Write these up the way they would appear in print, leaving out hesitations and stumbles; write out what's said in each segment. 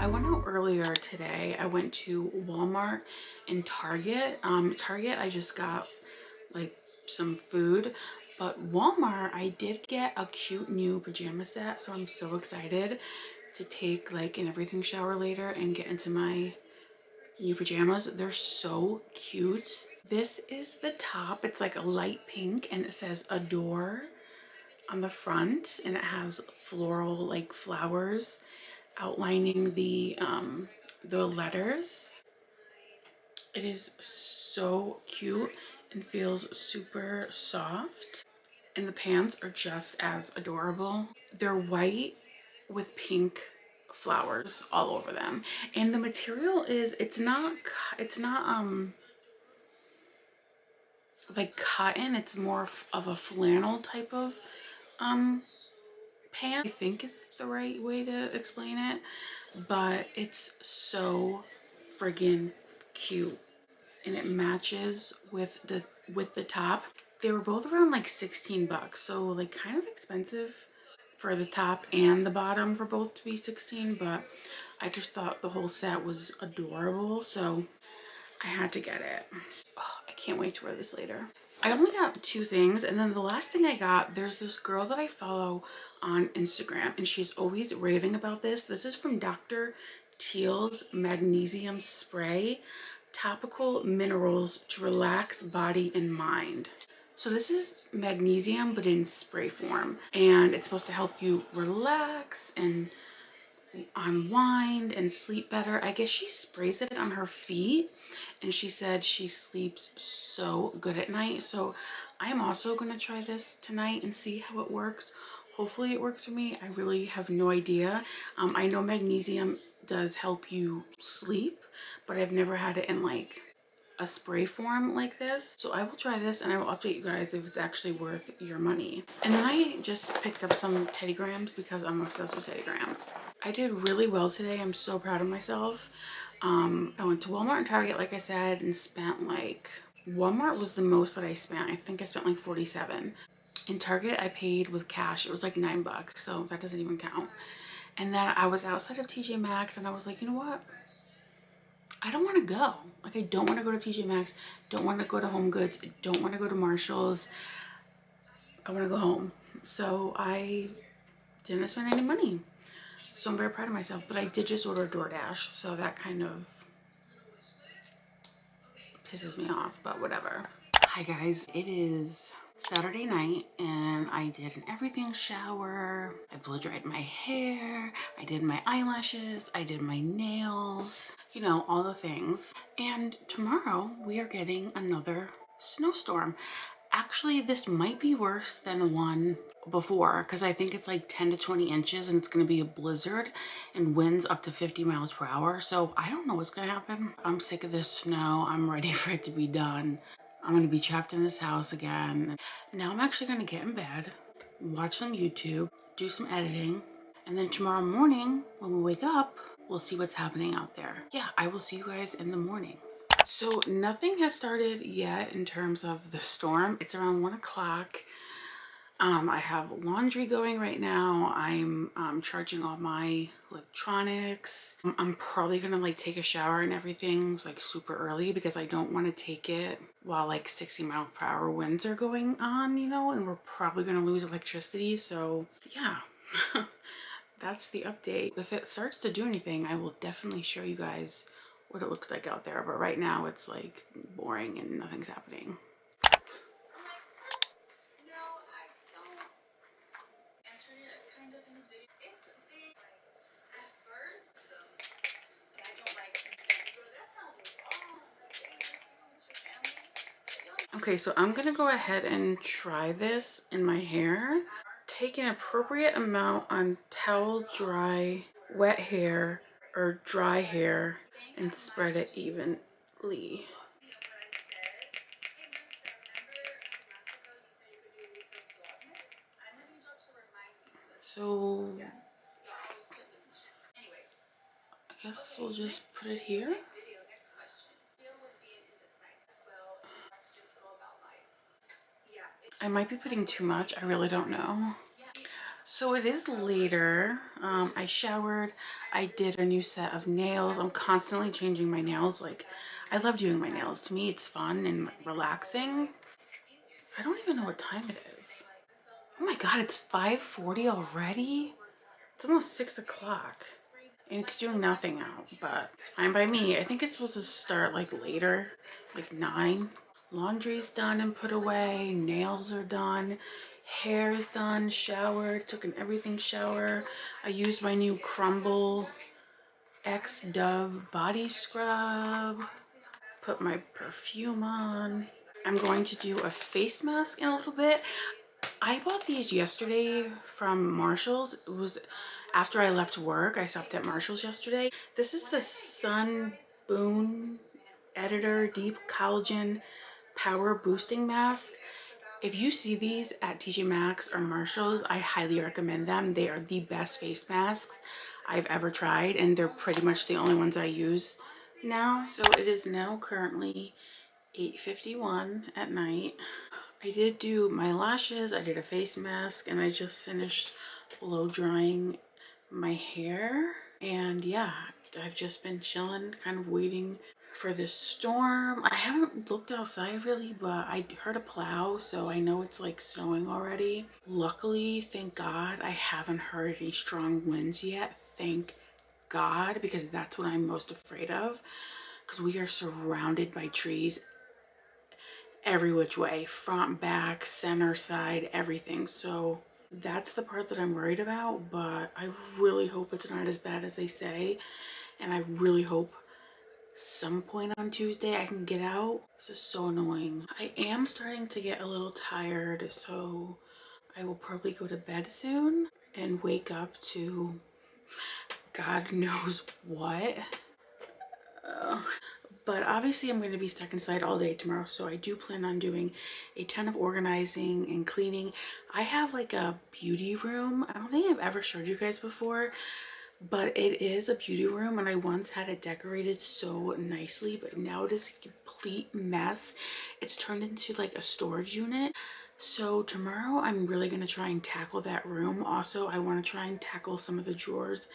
went out earlier today. I went to Walmart and Target. Target, I just got like some food, but Walmart, I did get a cute new pajama set. So I'm so excited to take like an everything shower later and get into my new pajamas. They're so cute. This is the top. It's like a light pink and it says adore on the front, and it has floral like flowers outlining the letters. It is so cute and feels super soft, and the pants are just as adorable. They're white with pink flowers all over them, and the material is it's not like cotton. It's more of a flannel type of pant, I think is the right way to explain it, but it's so friggin' cute and it matches with the top. They were both around like 16 bucks, so like kind of expensive for the top and the bottom for both to be 16, but I just thought the whole set was adorable, so I had to get it. Oh, I can't wait to wear this later. I only got two things, and then the last thing I got, there's this girl that I follow on Instagram and she's always raving about this. This is from Dr. Teal's Magnesium Spray, topical minerals to relax body and mind. So this is magnesium but in spray form, and it's supposed to help you relax and unwind and sleep better. I guess she sprays it on her feet and she said she sleeps so good at night. So I am also going to try this tonight and see how it works. Hopefully it works for me. I really have no idea. I know magnesium does help you sleep, but I've never had it in like a spray form like this. So I will try this and I will update you guys if it's actually worth your money. And then I just picked up some Teddy Grahams because I'm obsessed with Teddy Grahams. I did really well today. I'm so proud of myself. I went to Walmart and Target, like I said, and spent like, Walmart was the most that I spent. I think I spent like 47. In Target, I paid with cash. It was like 9 bucks, so that doesn't even count. And then I was outside of TJ Maxx and I was like, you know what? I don't want to go. Like, I don't want to go to TJ Maxx. Don't want to go to Home Goods. Don't want to go to Marshall's. I want to go home. So I didn't spend any money. So I'm very proud of myself. But I did just order DoorDash. So that kind of pisses me off. But whatever. Hi guys. It is Saturday night and I did an everything shower. I blow dried my hair. I did my eyelashes. I did my nails. You know, all the things. And tomorrow we are getting another snowstorm. Actually, this might be worse than the one before because I think it's like 10 to 20 inches and it's going to be a blizzard and winds up to 50 miles per hour. So I don't know what's going to happen. I'm sick of this snow. I'm ready for it to be done. I'm going to be trapped in this house again. Now I'm actually going to get in bed, watch some YouTube, do some editing, and then tomorrow morning when we wake up, we'll see what's happening out there. Yeah, I will see you guys in the morning. So nothing has started yet in terms of the storm. It's around 1 o'clock. I have laundry going right now. I'm charging all my electronics. I'm probably gonna like take a shower and everything like super early because I don't want to take it while like 60-mile-per-hour winds are going on, you know, and we're probably gonna lose electricity. So yeah, that's the update. If it starts to do anything, I will definitely show you guys what it looks like out there. But right now it's like boring and nothing's happening. Okay, so I'm gonna go ahead and try this in my hair. Take an appropriate amount on towel dry, wet hair or dry hair and spread it evenly. So I guess we'll just put it here. I might be putting too much. I really don't know. So it is later. I showered. I did a new set of nails. I'm constantly changing my nails. Like, I love doing my nails. To me, it's fun and relaxing. I don't even know what time it is. Oh my God, it's 5:40 already? It's almost 6 o'clock. And it's doing nothing out, but it's fine by me. I think it's supposed to start like later, like 9. Laundry's done and put away. Nails are done. Hair is done. Showered. Took an everything shower. I used my new Crumble X Dove body scrub. Put my perfume on. I'm going to do a face mask in a little bit. I bought these yesterday from Marshall's. It was after I left work. I stopped at Marshall's yesterday. This is the Sun Boon Editor Deep Collagen Power Boosting Mask. If you see these at TJ Maxx or Marshall's, I highly recommend them. They are the best face masks I've ever tried, and they're pretty much the only ones I use now. So it is now currently 8:51 at night. I did do my lashes, I did a face mask, and I just finished blow drying my hair. And yeah, I've just been chilling, kind of waiting for this storm. I haven't looked outside really, but I heard a plow, so I know it's like snowing already. Luckily, thank God, I haven't heard any strong winds yet. Thank God, because that's what I'm most afraid of, because we are surrounded by trees every which way, front, back, center, side, everything. So that's the part that I'm worried about, but I really hope it's not as bad as they say, and I really hope some point on Tuesday I can get out. This is so annoying. I am starting to get a little tired, so I will probably go to bed soon and wake up to God knows what. But obviously I'm going to be stuck inside all day tomorrow, so I do plan on doing a ton of organizing and cleaning. I have like a beauty room. I don't think I've ever showed you guys before, but it is a beauty room, and I once had it decorated so nicely, but now it is a complete mess. It's turned into like a storage unit. So tomorrow I'm really going to try and tackle that room. Also, I want to try and tackle some of the drawers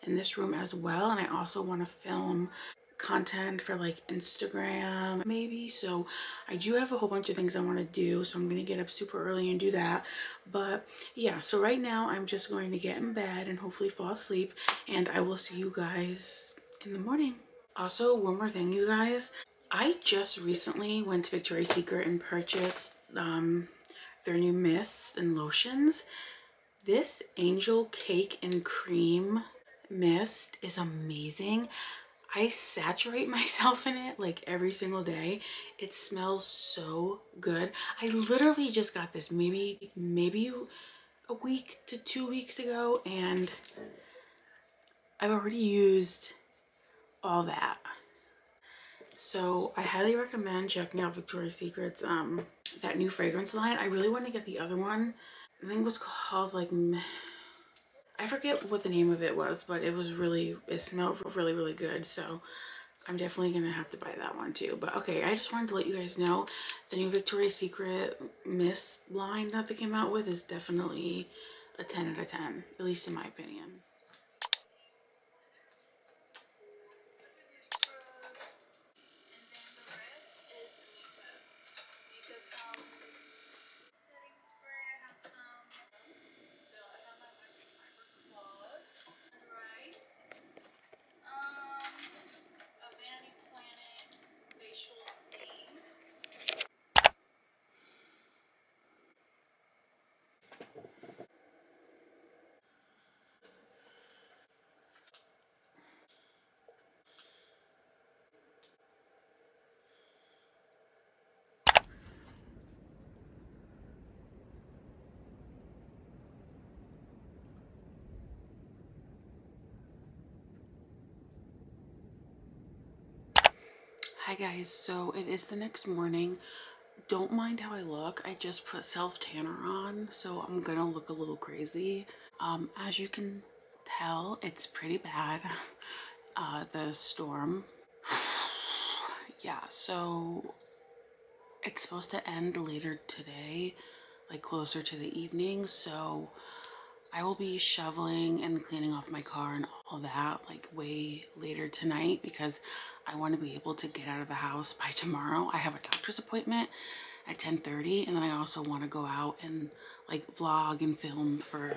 in this room as well, and I also want to film content for like Instagram maybe. So I do have a whole bunch of things I want to do, so I'm gonna get up super early and do that. But yeah, so right now I'm just going to get in bed and hopefully fall asleep, and I will see you guys in the morning. Also, one more thing, you guys, I just recently went to Victoria's Secret and purchased their new mists and lotions. This Angel Cake and Cream mist is amazing. I saturate myself in it like every single day. It smells so good. I literally just got this maybe a week to 2 weeks ago, and I've already used all that. So I highly recommend checking out Victoria's Secret's that new fragrance line. I really want to get the other one. I think it was called like, I forget what the name of it was, but it smelled really, really good. So I'm definitely gonna have to buy that one too. But okay, I just wanted to let you guys know the new Victoria's Secret mist line that they came out with is definitely a 10 out of 10, at least in my opinion. Hi guys, so it is the next morning. Don't mind how I look. I just put self tanner on, so I'm gonna look a little crazy. As you can tell, it's pretty bad. The storm. Yeah, so it's supposed to end later today, like closer to the evening. So I will be shoveling and cleaning off my car and all that like way later tonight because I want to be able to get out of the house by tomorrow. I have a doctor's appointment at 10:30, and then I also want to go out and like vlog and film for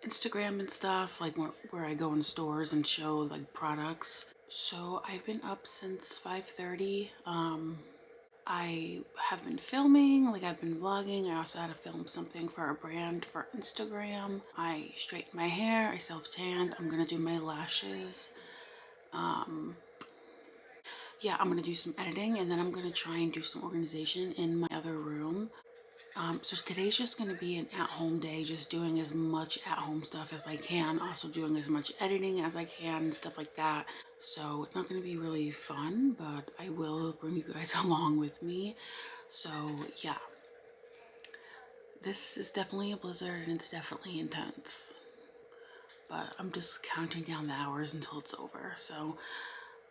Instagram and stuff, like where I go in stores and show like products. So I've been up since 5:30. I have been filming, like I've been vlogging. I also had to film something for a brand for Instagram. I straightened my hair, I self-tanned. I'm gonna do my lashes. Yeah, I'm gonna do some editing, and then I'm gonna try and do some organization in my other room. So today's just gonna be an at-home day, just doing as much at-home stuff as I can, also doing as much editing as I can and stuff like that. So it's not gonna be really fun, but I will bring you guys along with me. So yeah, this is definitely a blizzard and it's definitely intense, but I'm just counting down the hours until it's over. So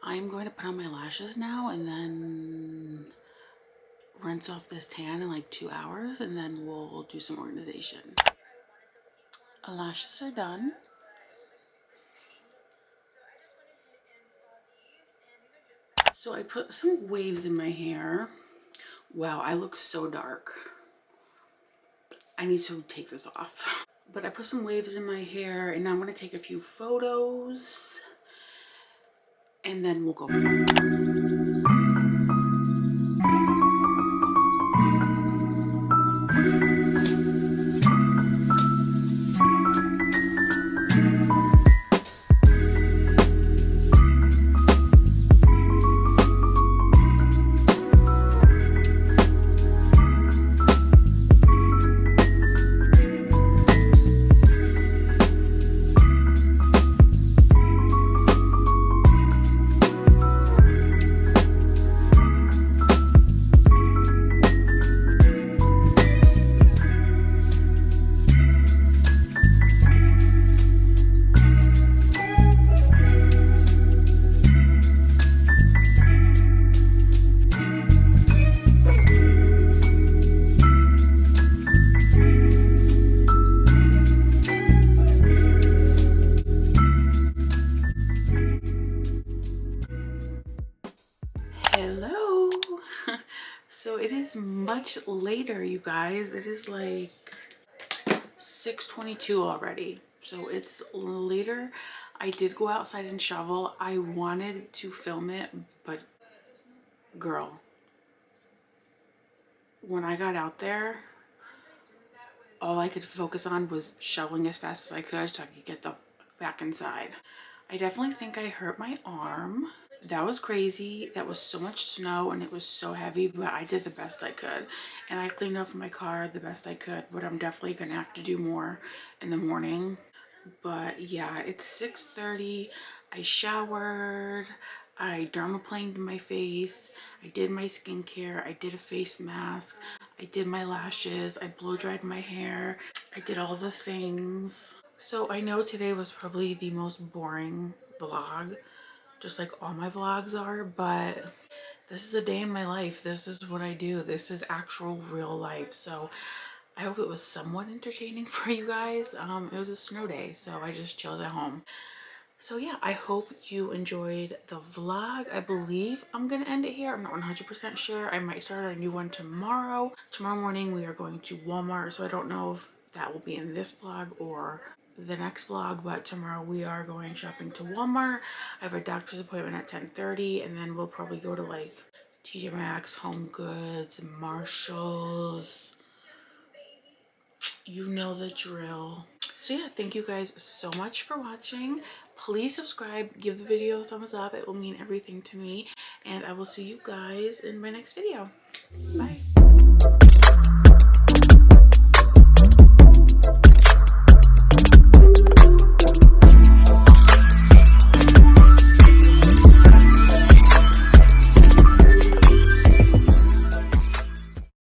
I'm going to put on my lashes now and then rinse off this tan in like 2 hours, and then we'll do some organization. Lashes are done. So I put some waves in my hair. Wow, I look so dark. I need to take this off. But I put some waves in my hair, and now I'm going to take a few photos, and then we'll go from there. Hello. So it is much later, you guys. It is like 6:22 already, so it's later. I did go outside and shovel. I wanted to film it, but girl, when I got out there, all I could focus on was shoveling as fast as I could so I could get the back inside. I definitely think I hurt my arm. That was crazy. That was so much snow and it was so heavy, but I did the best I could. And I cleaned up my car the best I could, but I'm definitely gonna have to do more in the morning. But yeah, it's 6:30. I showered. I dermaplaned my face. I did my skincare. I did a face mask. I did my lashes. I blow dried my hair. I did all the things. So I know today was probably the most boring vlog, just like all my vlogs are, but this is a day in my life. This is what I do. This is actual real life. So I hope it was somewhat entertaining for you guys. It was a snow day, so I just chilled at home. So yeah, I hope you enjoyed the vlog. I believe I'm gonna end it here. I'm not 100% sure. I might start a new one tomorrow. Tomorrow morning we are going to Walmart, so I don't know if that will be in this vlog or the next vlog, but tomorrow we are going shopping to Walmart. I have a doctor's appointment at 10:30, and then we'll probably go to like TJ Maxx, Home Goods, Marshalls. You know the drill. So yeah, thank you guys so much for watching. Please subscribe, give the video a thumbs up. It will mean everything to me, and I will see you guys in my next video. Bye.